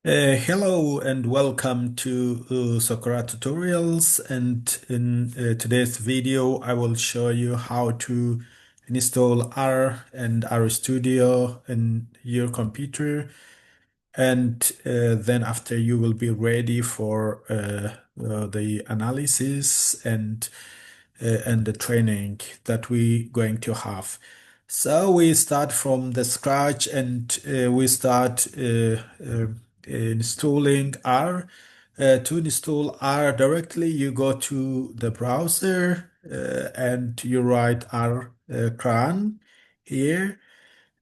Hello and welcome to Sokora tutorials, and in today's video I will show you how to install R and RStudio in your computer, and then after you will be ready for the analysis and the training that we going to have. So we start from the scratch, and we start installing R. To install R directly, you go to the browser and you write R cran here.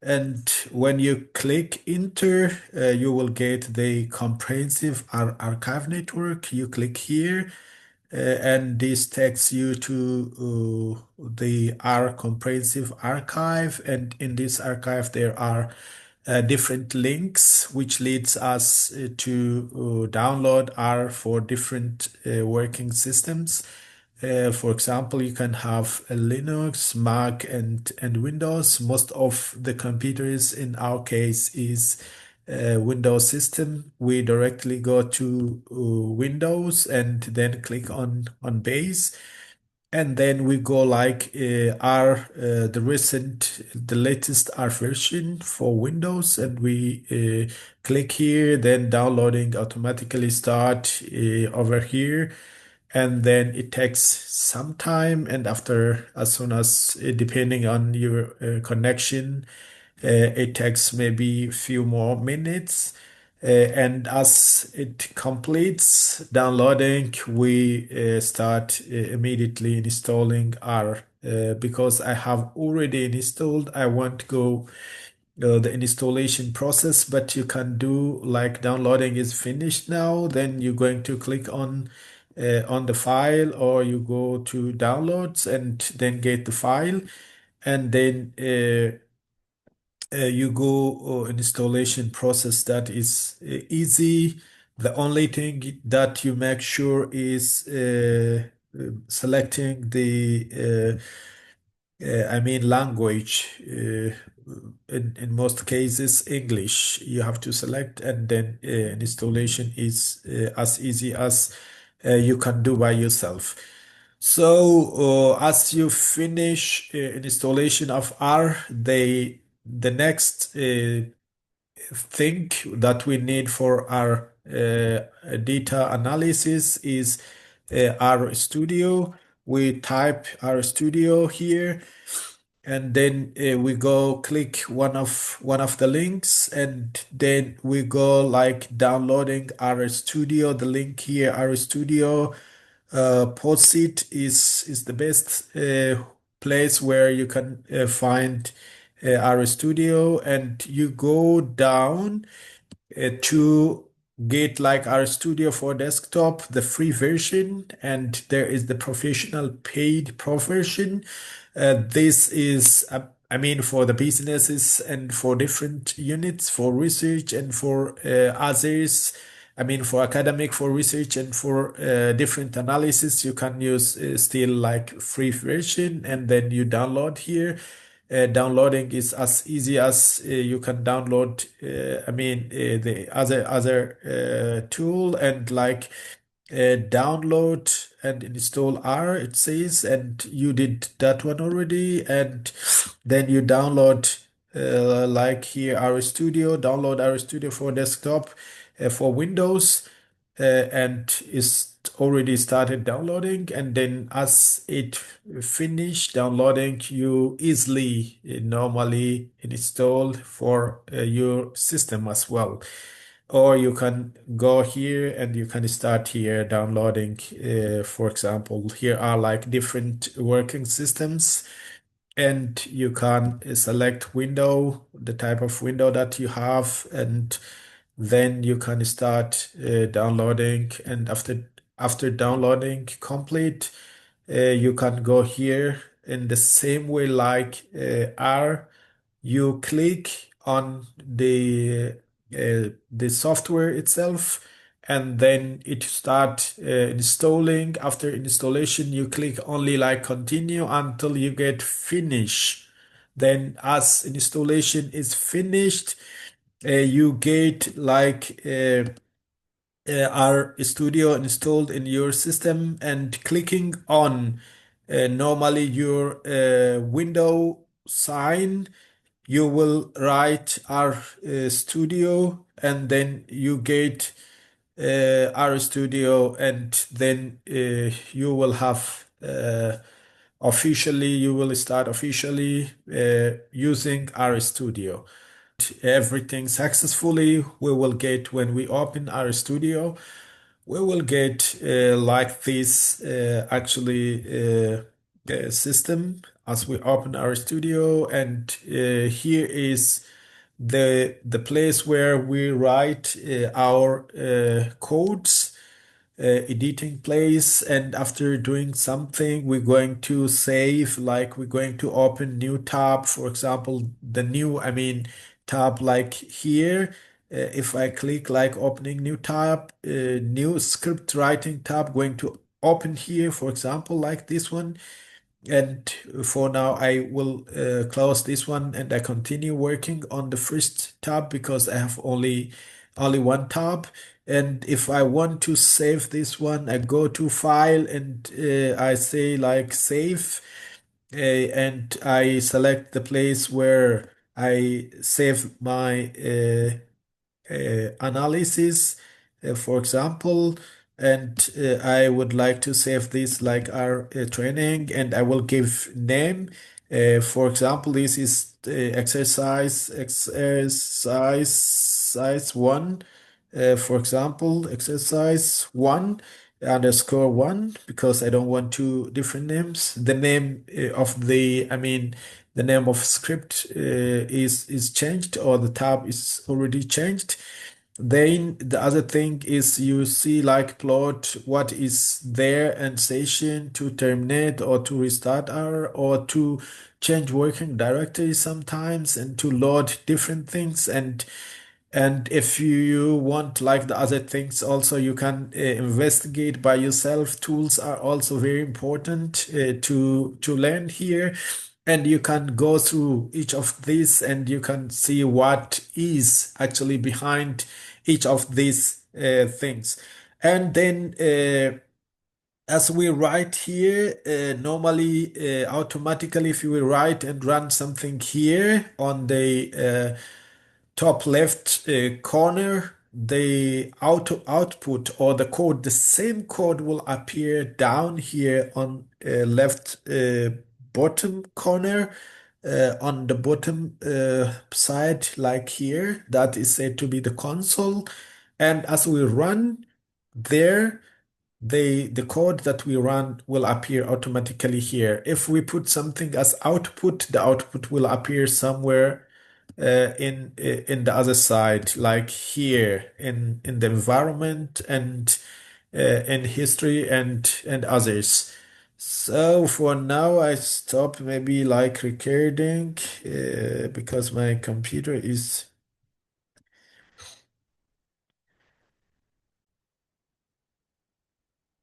And when you click enter, you will get the comprehensive archive network. You click here, and this takes you to the R comprehensive archive. And in this archive, there are different links, which leads us to download R for different working systems. For example, you can have a Linux, Mac, and Windows. Most of the computers in our case is Windows system. We directly go to Windows and then click on base, and then we go like the latest R version for Windows, and we click here. Then downloading automatically start over here, and then it takes some time. And after, as soon as depending on your connection, it takes maybe a few more minutes. And as it completes downloading, we start immediately installing R. Because I have already installed, I won't go the installation process, but you can do like downloading is finished now, then you're going to click on the file, or you go to downloads and then get the file, and then you go installation process. That is easy. The only thing that you make sure is selecting the I mean language. In most cases, English you have to select, and then installation is as easy as you can do by yourself. So as you finish installation of R, the next thing that we need for our data analysis is RStudio. We type RStudio here, and then we go click one of the links, and then we go like downloading RStudio. The link here, RStudio post it is the best place where you can find RStudio, and you go down to get like RStudio for desktop, the free version, and there is the professional paid pro version. This is, I mean, for the businesses and for different units, for research and for others. I mean, for academic, for research, and for different analysis, you can use still like free version, and then you download here. Downloading is as easy as you can download I mean the other tool, and like download and install R, it says, and you did that one already. And then you download like here RStudio, download RStudio for desktop for Windows, and is already started downloading. And then as it finish downloading, you easily normally install for your system as well. Or you can go here and you can start here downloading. For example, here are like different working systems, and you can select window, the type of window that you have, and then you can start downloading. And after downloading complete, you can go here in the same way like R. You click on the software itself, and then it start installing. After installation, you click only like continue until you get finish. Then as installation is finished, you get like R Studio installed in your system, and clicking on normally your window sign, you will write R Studio, and then you get R Studio, and then you will have officially, you will start officially using R Studio. Everything successfully, we will get when we open our studio, we will get like this system as we open our studio, and here is the place where we write our codes, editing place, and after doing something we're going to save, like we're going to open new tab, for example the new, I mean, tab like here. If I click like opening new tab, new script writing tab going to open here, for example like this one. And for now, I will close this one, and I continue working on the first tab because I have only one tab. And if I want to save this one, I go to File, and I say like Save, and I select the place where I save my analysis, for example, and I would like to save this like our training, and I will give name. For example, this is exercise one. For example, exercise one underscore one, because I don't want two different names. The name of the, I mean, the name of script is changed, or the tab is already changed. Then the other thing is you see like plot what is there, and session to terminate or to restart our, or to change working directory sometimes, and to load different things. And if you want like the other things also, you can investigate by yourself. Tools are also very important to learn here, and you can go through each of these, and you can see what is actually behind each of these things. And then as we write here, normally automatically, if you will write and run something here on the top left corner, the output or the code, the same code will appear down here on left bottom corner, on the bottom side, like here. That is said to be the console. And as we run there, the code that we run will appear automatically here. If we put something as output, the output will appear somewhere in the other side, like here in the environment, and in history, and others. So for now, I stop maybe like recording because my computer is.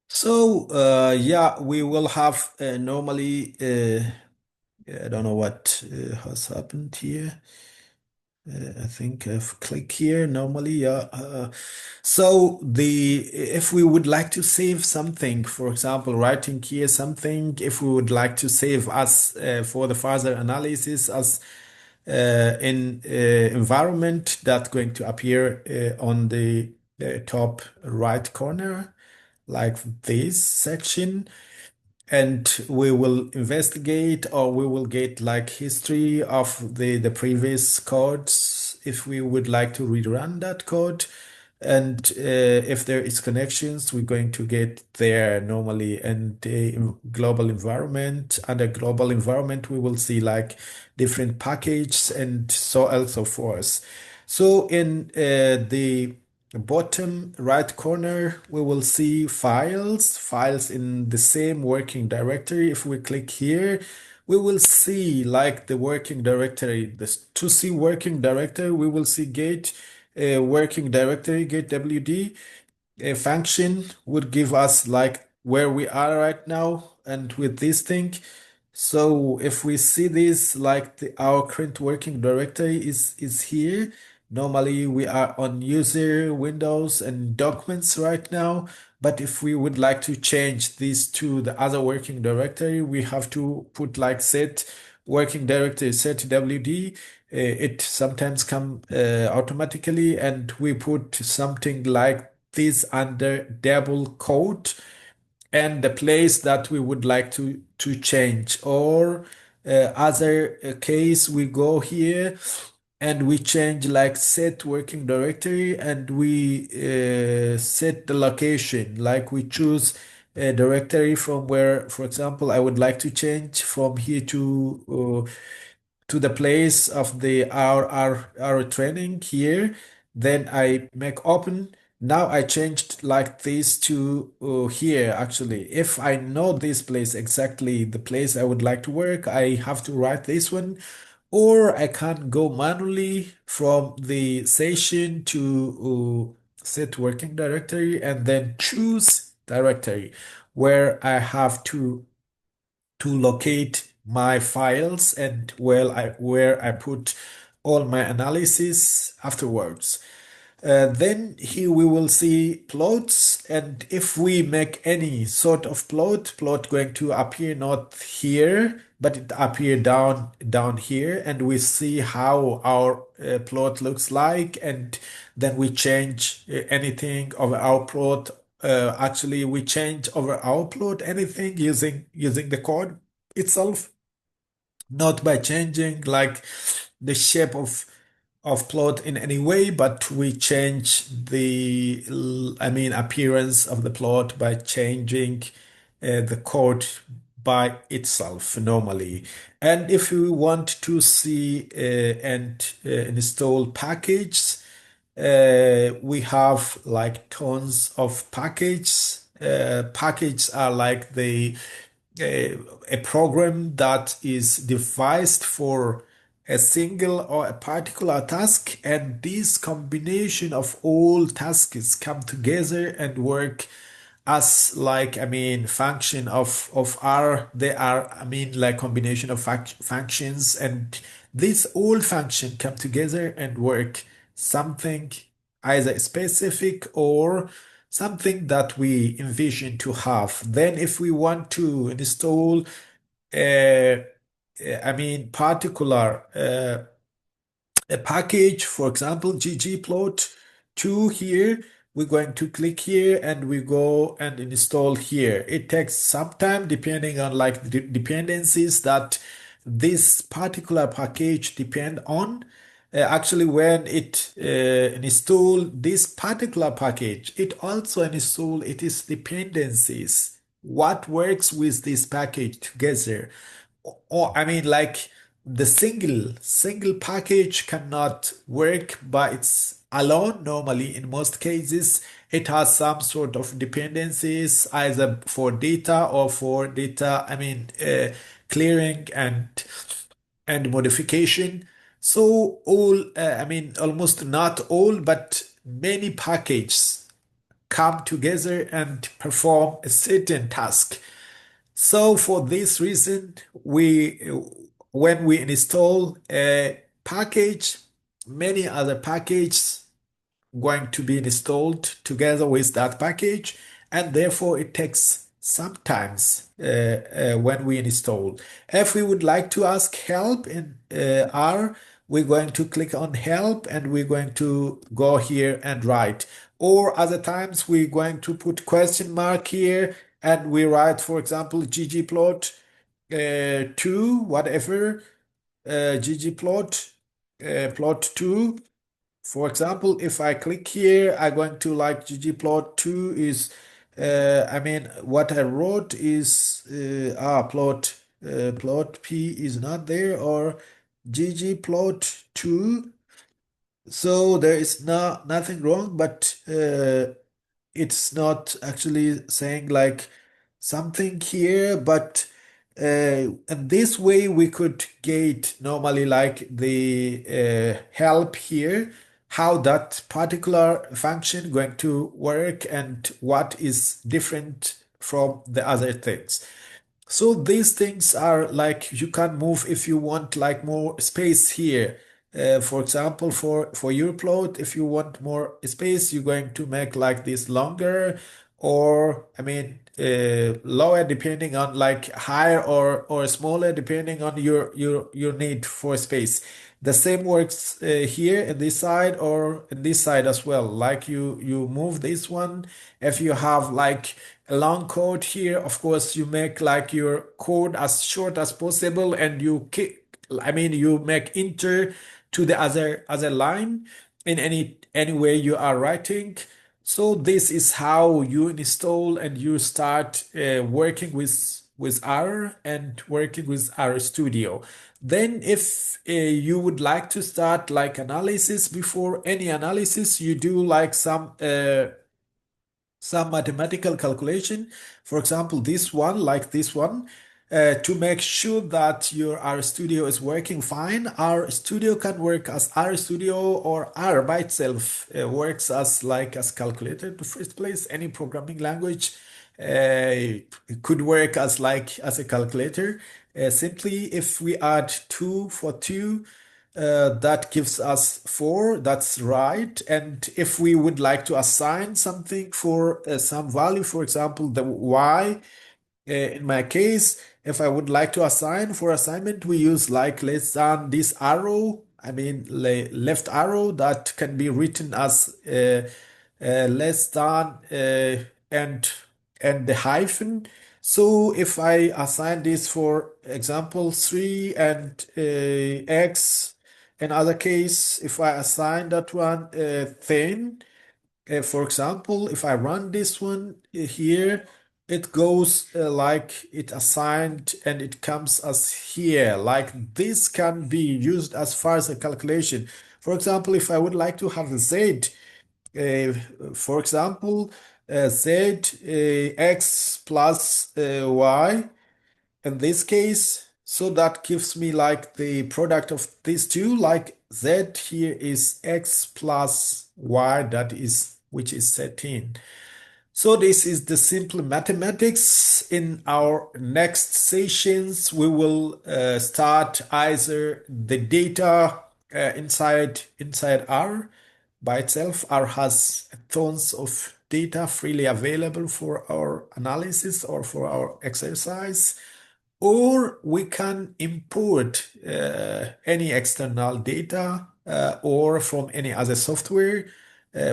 So yeah, we will have normally. I don't know what has happened here. I think I've clicked here normally. Yeah. So the if we would like to save something, for example, writing here something, if we would like to save us for the further analysis as in environment, that's going to appear on the top right corner, like this section. And we will investigate, or we will get like history of the previous codes if we would like to rerun that code. And if there is connections, we're going to get there normally. And the global environment, under global environment, we will see like different packages, and so on and so forth. So in the bottom right corner, we will see files in the same working directory. If we click here, we will see like the working directory. To see working directory, we will see get working directory, get WD. A function would give us like where we are right now, and with this thing. So if we see this, like our current working directory is here, Normally, we are on user windows and documents right now. But if we would like to change this to the other working directory, we have to put like set working directory, set WD. It sometimes come automatically, and we put something like this under double quote and the place that we would like to change. Or other case, we go here and we change like set working directory, and we set the location, like we choose a directory from where, for example, I would like to change from here to the place of the our training here. Then I make open. Now I changed like this to here. Actually, if I know this place exactly, the place I would like to work, I have to write this one, or I can go manually from the session to set working directory and then choose directory where I have to locate my files and where I put all my analysis afterwards. Then here we will see plots, and if we make any sort of plot going to appear not here, but it appear down here, and we see how our plot looks like, and then we change anything of our plot. Actually, we change over our plot anything using the code itself, not by changing like the shape of plot in any way, but we change the, I mean, appearance of the plot by changing the code by itself normally. And if we want to see and install packages, we have like tons of packages. Packages are like a program that is devised for a single or a particular task, and this combination of all tasks come together and work as like, I mean, function of R. They are, I mean, like combination of functions, and these all function come together and work something either specific or something that we envision to have. Then if we want to install I mean, particular a package, for example, ggplot2 here, we're going to click here and we go and install here. It takes some time depending on like the dependencies that this particular package depend on. Actually, when it install this particular package, it also install its dependencies. What works with this package together? Or I mean, like the single package cannot work by its alone. Normally, in most cases, it has some sort of dependencies either for data or for data, I mean, clearing and modification. So all, I mean, almost not all, but many packages come together and perform a certain task. So for this reason, when we install a package, many other packages going to be installed together with that package, and therefore it takes sometimes when we install. If we would like to ask help in R, we're going to click on help and we're going to go here and write. Or other times we're going to put question mark here and we write, for example, ggplot 2, whatever, ggplot plot 2. For example, if I click here, I'm going to like ggplot2 is, I mean, what I wrote is, plot P is not there, or ggplot2. So there is nothing wrong, but it's not actually saying like something here, but and this way we could get normally like the help here, how that particular function going to work and what is different from the other things. So these things are like you can move if you want like more space here. For example, for your plot, if you want more space, you're going to make like this longer, or I mean lower depending on like higher or smaller depending on your need for space. The same works here in this side or in this side as well. Like you move this one. If you have like a long code here, of course you make like your code as short as possible, and I mean you make enter to the other line in any way you are writing. So this is how you install and you start working with R and working with RStudio. Then if you would like to start like analysis, before any analysis, you do like some mathematical calculation. For example, this one, like this one, to make sure that your RStudio is working fine. RStudio can work as RStudio, or R by itself works as like as calculator in the first place. Any programming language could work as like as a calculator. Simply, if we add 2 for 2, that gives us 4. That's right. And if we would like to assign something for some value, for example, the y, in my case, if I would like to assign for assignment, we use like less than this arrow. I mean, left arrow that can be written as less than and the hyphen. So if I assign this, for example, 3 and x, in other case, if I assign that one thin, for example, if I run this one here, it goes like it assigned and it comes as here. Like this can be used as far as a calculation. For example, if I would like to have z, uh, for example, z x plus y in this case, so that gives me like the product of these two, like z here is x plus y, that is which is 13. So this is the simple mathematics. In our next sessions, we will start either the data inside R by itself. R has tons of data freely available for our analysis or for our exercise, or we can import any external data or from any other software,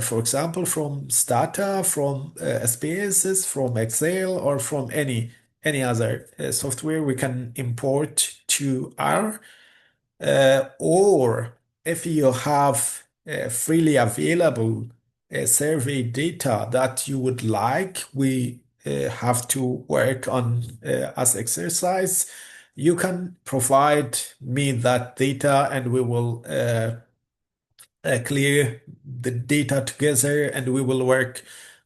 for example, from Stata, from SPSS, from Excel, or from any other software we can import to R. Or if you have freely available survey data that you would like, we have to work on as exercise, you can provide me that data and we will clear the data together and we will work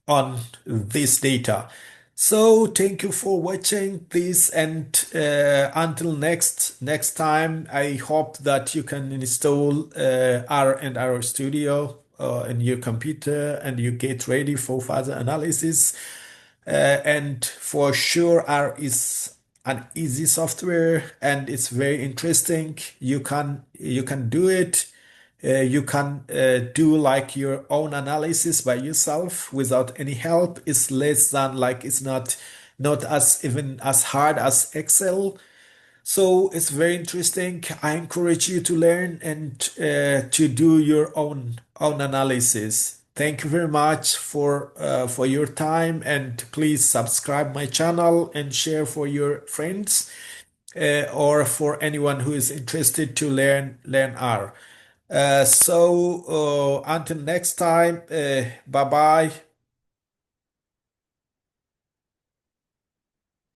on this data. So thank you for watching this, and until next time, I hope that you can install R and RStudio in your computer and you get ready for further analysis. And for sure, R is an easy software and it's very interesting. You can do it. You can do like your own analysis by yourself without any help. It's less than like it's not as even as hard as Excel. So it's very interesting. I encourage you to learn and to do your own analysis. Thank you very much for your time, and please subscribe my channel and share for your friends or for anyone who is interested to learn R. So until next time, bye bye.